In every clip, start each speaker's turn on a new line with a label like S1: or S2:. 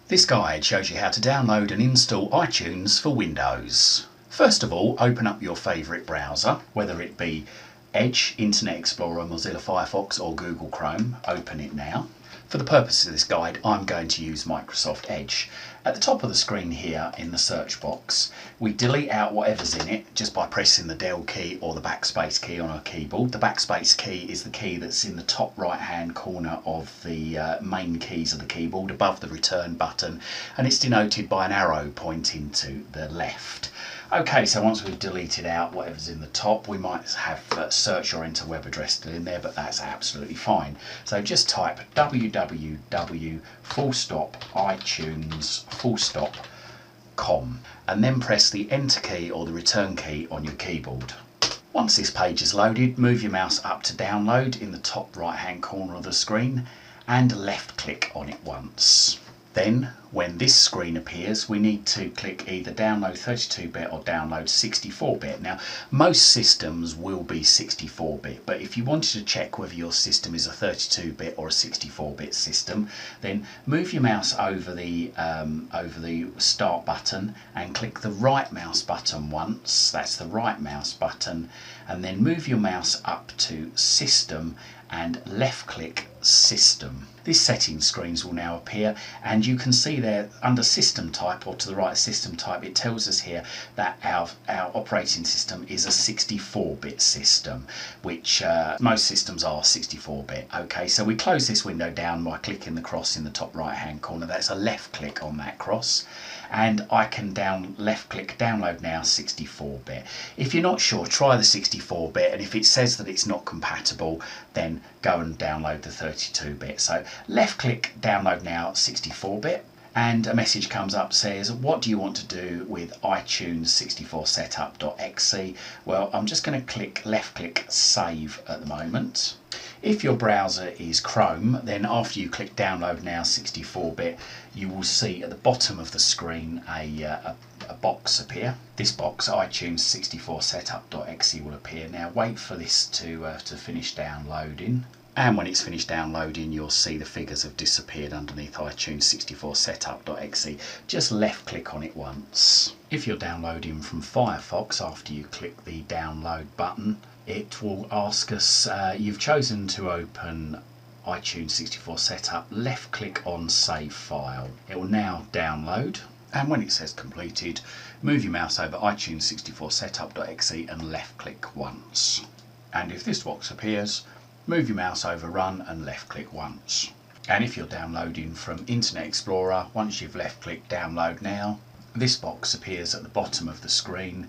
S1: This guide shows you how to download and install iTunes for Windows. First of all, open up your favourite browser, whether it be Edge, Internet Explorer, Mozilla Firefox or Google Chrome. Open it now. For the purpose of this guide, I'm going to use Microsoft Edge. At the top of the screen here in the search box, we delete out whatever's in it just by pressing the Del key or the backspace key on our keyboard. The backspace key is the key that's in the top right hand corner of the main keys of the keyboard above the return button, and it's denoted by an arrow pointing to the left. Okay, so once we've deleted out whatever's in the top, we might have search or enter web address still in there, but that's absolutely fine. So just type www.itunes.com and then press the enter key or the return key on your keyboard. Once this page is loaded, move your mouse up to download in the top right hand corner of the screen and left click on it once. Then, when this screen appears, we need to click either download 32-bit or download 64-bit. Now, most systems will be 64-bit, but if you wanted to check whether your system is a 32-bit or a 64-bit system, then move your mouse over the start button and click the right mouse button once. That's the right mouse button, and then move your mouse up to System and left click System. These settings screens will now appear, and you can see there under system type, or to the right system type, it tells us here that our operating system is a 64-bit system, which most systems are 64-bit. Okay, so we close this window down by clicking the cross in the top right hand corner. That's a left click on that cross, and I can left click download now 64-bit. If you're not sure, try the 64-bit, and if it says that it's not compatible, then go and download the 32-bit. So left click download now 64-bit, and a message comes up, says what do you want to do with iTunes 64 setup.exe. Well, I'm just going to click left click save at the moment. If your browser is Chrome, then after you click download now 64-bit, you will see at the bottom of the screen a box appear. This box, iTunes 64 setup.exe, will appear. Now wait for this to finish downloading. And when it's finished downloading, you'll see the figures have disappeared underneath iTunes 64 setup.exe. Just left click on it once. If you're downloading from Firefox, after you click the download button, it will ask us, you've chosen to open iTunes 64 setup, left click on save file. It will now download, and when it says completed, move your mouse over iTunes 64 setup.exe and left click once. And if this box appears, move your mouse over run and left click once. And if you're downloading from Internet Explorer, once you've left click download now, this box appears at the bottom of the screen,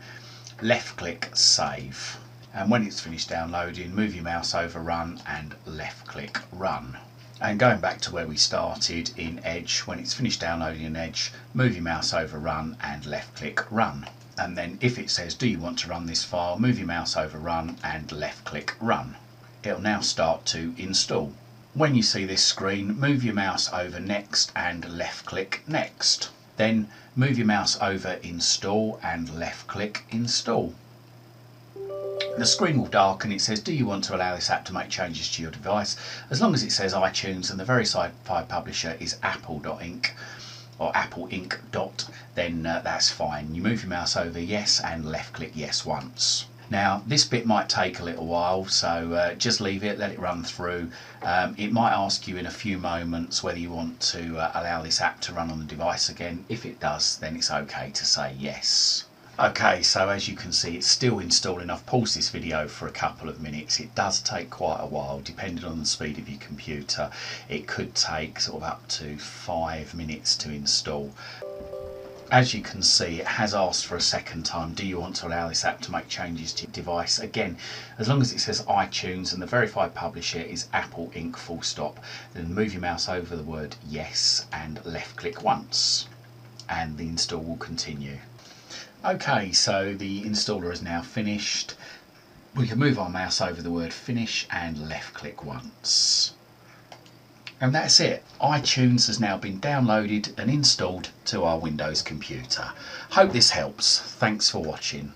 S1: left click save. And when it's finished downloading, move your mouse over run and left click run. And going back to where we started in Edge, when it's finished downloading in Edge, move your mouse over run and left click run. And then if it says do you want to run this file, move your mouse over run and left click run. It'll now start to install. When you see this screen, move your mouse over next and left click next. Then move your mouse over install and left click install. The screen will darken. It says do you want to allow this app to make changes to your device. As long as it says iTunes and the verified publisher is apple.inc or Apple Inc. then that's fine. You move your mouse over yes and left click yes once. Now this bit might take a little while, so just leave it, let it run through. It might ask you in a few moments whether you want to allow this app to run on the device again. If it does, then it's okay to say yes. Okay, so as you can see, it's still installing. I've paused this video for a couple of minutes. It does take quite a while, depending on the speed of your computer. It could take sort of up to 5 minutes to install. As you can see, it has asked for a second time, do you want to allow this app to make changes to your device? Again, as long as it says iTunes and the verified publisher is Apple Inc. full stop, then move your mouse over the word yes and left click once, and the install will continue. Okay, so the installer is now finished. We can move our mouse over the word finish and left click once. And that's it. iTunes has now been downloaded and installed to our Windows computer. Hope this helps. Thanks for watching.